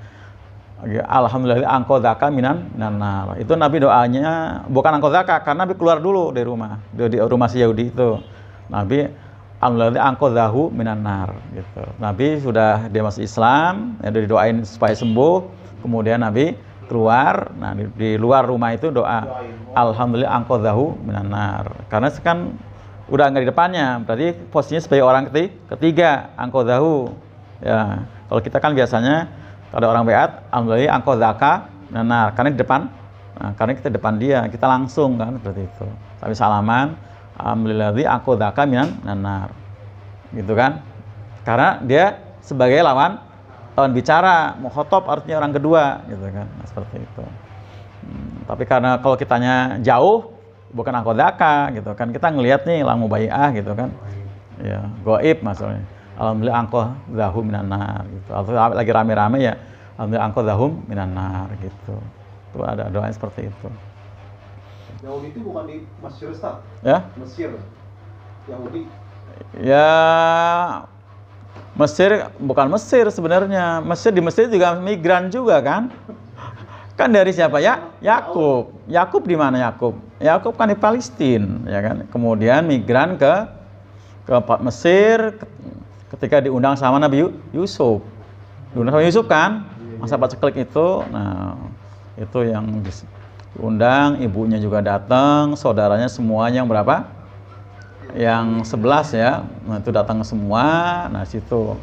Alhamdulillah angqadzaka minan nar. Itu Nabi doanya bukan angqadzaka karena Nabi keluar dulu dari rumah. Di rumah si Yahudi itu. Nabi alhamdulillah angqadzahu minan nar gitu. Nabi sudah dia masuk Islam, ya didoain supaya sembuh. Kemudian Nabi keluar. Nah, di luar rumah itu doa alhamdulillah angqadzahu minan nar. Karena kan udah enggak di depannya, berarti posisinya sebagai orang ketiga angqadzahu. Ya, kalau kita kan biasanya ada orang beat, alhamdulillah angqadzaka minan nar, karena di depan. Nah, karena kita depan dia, kita langsung kan seperti itu. Tapi salaman, alhamdulillah angqadzaka minan nar. Gitu kan? Karena dia sebagai lawan bicara, mukhatab artinya orang kedua, gitu kan. Nah, seperti itu. Tapi karena kalau kitanya jauh, bukan angqadzaka gitu kan. Kita ngelihat nih lang mubai'ah gitu kan. Ya, gaib maksudnya. Alhamdulillah angqadzahu minan nar gitu. Atau lagi rame-rame ya, alhamdulillah angqadzahum minan nar gitu. Itu ada doa seperti itu. Yahudi itu bukan di Mesir, Ustaz? Ya? Mesir. Yahudi. Ya, Mesir bukan Mesir sebenarnya. Di Mesir juga migran juga kan? Kan dari siapa ya? Yakub. Yakub di mana Yakub? Yakub kan di Palestina, ya kan? Kemudian migran ke Mesir ketika diundang sama Nabi Yusuf. Diundang sama Yusuf kan? Masa paceklik itu. Nah, itu yang diundang, ibunya juga datang, saudaranya semuanya yang berapa? Yang 11 ya. Nah, itu datang semua. Nah, situ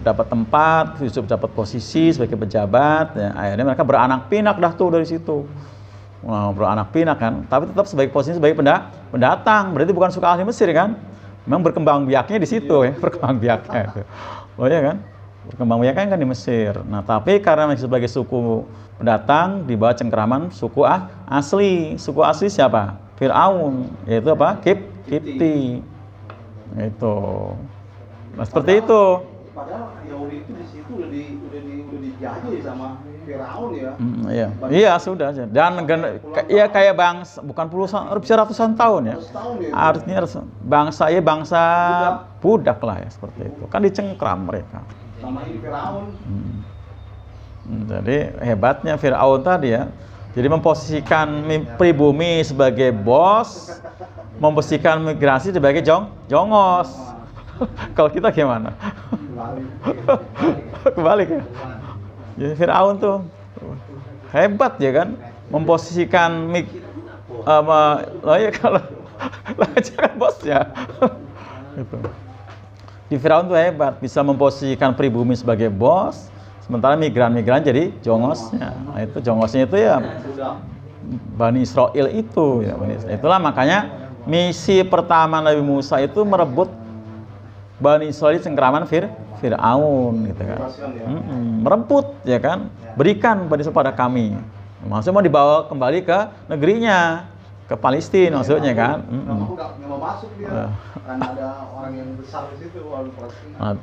dapat tempat, Yusuf dapat posisi sebagai pejabat ya. Akhirnya mereka beranak pinak dah tuh dari situ. Nah, beranak pinak kan, tapi tetap sebagai posisi sebagai pendatang. Berarti bukan suka ahli Mesir kan? Memang berkembang biaknya di situ ya, berkembang biaknya itu. Oh ya kan? Berkembang biaknya kan di Mesir. Nah, tapi karena masih sebagai suku pendatang di bawah cengkeraman suku asli. Suku asli siapa? Fir'aun, yaitu apa? Kipti. Itu. Nah, seperti itu. Padahal Yahudi itu di situ udah dijajah sama Firaun ya. Iya. Iya, sudah aja. Dan iya kayak bangsa bukan puluhan, bisa ratusan tahun ya. Artinya bangsa budak lah ya seperti itu. Kan dicengkram mereka. Sama ini Firaun. Jadi hebatnya Firaun tadi ya. Jadi memposisikan pribumi sebagai bos, memposisikan migrasi sebagai jongos. Kalau kita gimana? Kebalik ya. Jadi Firaun tuh hebat ya kan, memposisikan ya kalau jangan bos ya. Gitu. Di Firaun tuh hebat, bisa memposisikan pribumi sebagai bos, sementara migran-migran jadi jongosnya. Nah, itu jongosnya itu ya Bani Israel itu ya. Itulah makanya misi pertama Nabi Musa itu merebut Bani Israel cengkeraman Fir'aun gitu kan. Merebut ya kan, berikan Bani Israel pada kami. Maksudnya mau dibawa kembali ke negerinya, ke Palestina maksudnya kan. Nggak mau masuk dia, karena ada orang yang besar di situ, orang Palestina.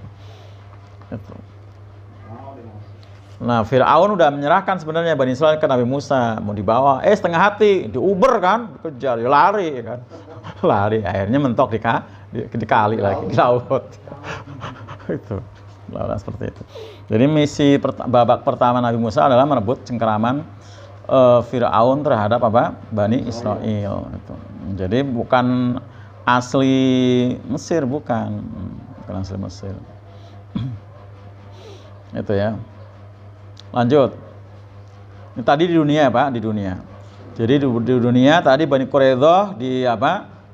Nah, Fir'aun udah menyerahkan sebenarnya Bani Israel ke Nabi Musa, mau dibawa, setengah hati, diuber kan, dikejar, ya lari kan. Lari, akhirnya mentok di kali lagi, di laut. Itu. Laut seperti itu. Jadi misi babak pertama Nabi Musa adalah merebut cengkeraman Fir'aun terhadap apa? Bani Israel. Itu. Jadi bukan asli Mesir, bukan asli Mesir. Itu ya. Lanjut. Ini tadi di dunia Pak, di dunia. Jadi di dunia tadi Bani Quraidah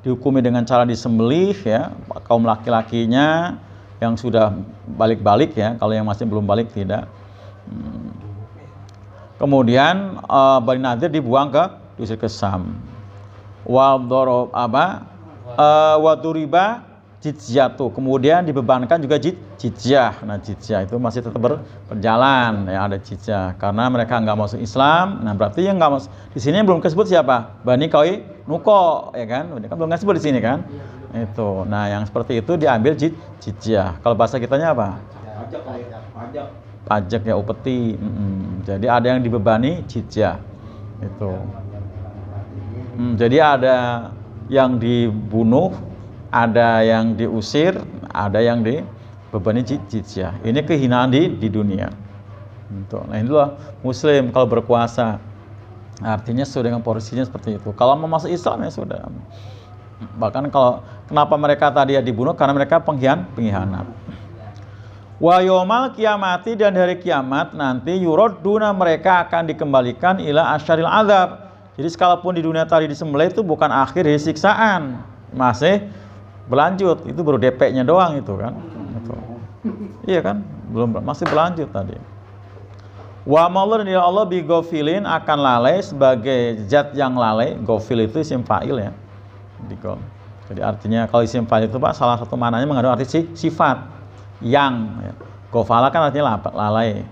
dihukumi dengan cara disembelih ya, kaum laki-lakinya yang sudah balik-balik ya, kalau yang masih belum balik tidak. Kemudian Bani Nadir dibuang diusir ke Sam. Waduriba jizyatu, kemudian dibebankan juga jizyah. Nah, jizyah itu masih tetap berjalan ya, ada jizyah karena mereka nggak masuk Islam. Nah, berarti yang nggak masuk di sini belum disebut siapa? Bani Qainuqa ya kan? Ini kan belum disebut di sini kan? Itu. Nah, yang seperti itu diambil jizyah. Kalau bahasa kitanya apa? Pajak ya, upeti. Jadi ada yang dibebani jizyah. Itu. Jadi ada yang dibunuh, ada yang diusir, ada yang dibebani jizyah. Ini kehinaan di dunia. Nah itulah muslim kalau berkuasa. Artinya sesuai dengan porsinya seperti itu. Kalau mau masuk Islam ya sudah. Bahkan kalau kenapa mereka tadi dibunuh, karena mereka pengkhianat. Wa yaumal kiamati, dan hari kiamat nanti yuraduna, mereka akan dikembalikan ila asyaril azab. Jadi sekalipun di dunia tadi disembelih itu bukan akhir dari siksaan, masih berlanjut. Itu baru DP-nya doang itu kan. Gitu. Iya kan? Belum, masih berlanjut tadi. Wa ma'allah, dan Allah bi ghafilin, akan lalai, sebagai zat yang lalai. Ghafil itu isim fa'il ya. Jadi artinya kalau isim fa'il itu Pak, salah satu maknanya mengandung arti sifat yang ya. Ghafala kan artinya lalai.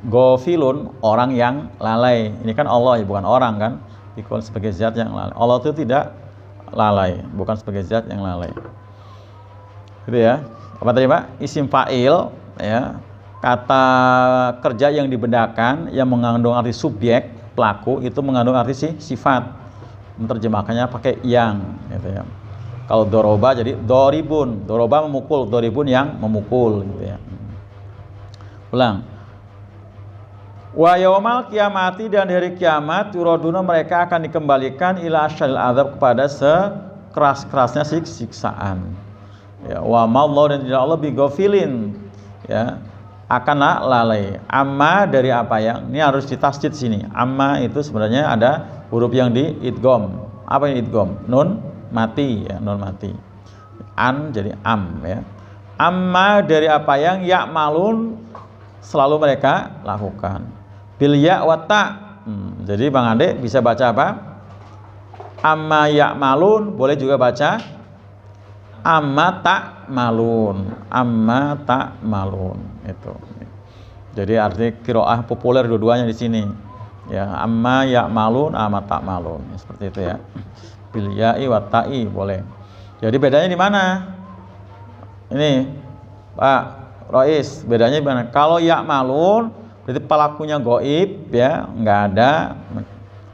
Ghafilun, orang yang lalai. Ini kan Allah ya, bukan orang kan. Dikol sebagai zat yang lalai. Allah itu tidak lalai, bukan sebagai zat yang lalai. Gitu ya. Apa tadi Pak? Isim fa'il ya. Kata kerja yang dibedakan yang mengandung arti subjek, pelaku, itu mengandung arti sifat. Menerjemahkannya pakai yang gitu ya. Kalau doroba jadi doribun, doroba memukul, doribun yang memukul gitu ya. Ulang. Wa yaumal kiamati, dan hari kiamat yuraduna, mereka akan dikembalikan ila asyaril azab, kepada sekeras-kerasnya siksaan. Ya, wa ma'allahu, dan tidak Allah bi ghafilin ya, akan lalai. Amma, dari apa yang ini harus ditasydid sini. Amma itu sebenarnya ada huruf yang diidgham. Apa yang idgham? Nun mati ya, nun mati. An jadi am ya. Amma, dari apa yang ya'malun, selalu mereka lakukan. Bil ya wa ta. Jadi Bang Ade bisa baca apa? Amma ya'malun, boleh juga baca amma ta'malun. Amma ta'malun itu. Jadi arti qiraah populer dua-duanya di sini. Ya, amma ya'malun, amma ta'malun. Seperti itu ya. Bil ya'i wa ta'i boleh. Jadi bedanya di mana? Ini Pak Rois, bedanya di mana? Kalau ya'malun berarti pelakunya goib ya, nggak ada,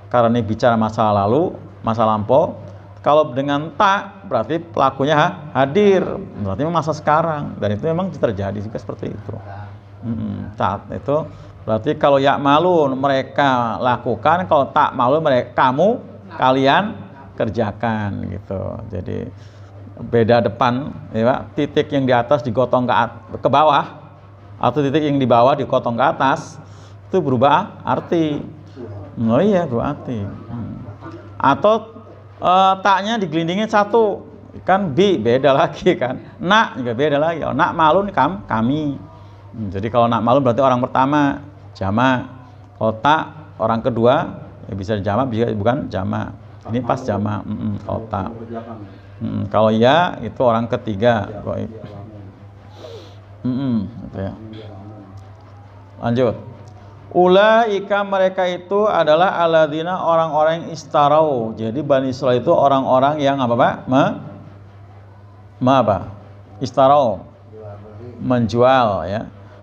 karena ini bicara masa lalu, masa lampau. Kalau dengan tak berarti pelakunya hadir, berarti memang masa sekarang, dan itu memang terjadi juga seperti itu. Tak itu berarti kalau ya'malun mereka lakukan, kalau tak malu mereka kalian kerjakan gitu. Jadi beda depan ya Pak, titik yang di atas digotong ke bawah, atau titik yang di bawah digotong ke atas, itu berubah arti. Oh iya, berubah arti. Atau taknya digelindingin satu, kan bi beda lagi kan. Nak juga beda lagi. Oh, nak malun kami. Jadi kalau nak malun berarti orang pertama jama. Kalau tak orang kedua ya bisa jama, bisa bukan jama. Ini pas jama. Kalau tak. Kalau ya itu orang ketiga. Gitu ya. Lanjut. Ulaika, mereka itu adalah alladzina, orang-orang yang istarau. Jadi Bani Israil itu orang-orang yang apa Pak? Apa? Istarau, menjual ya.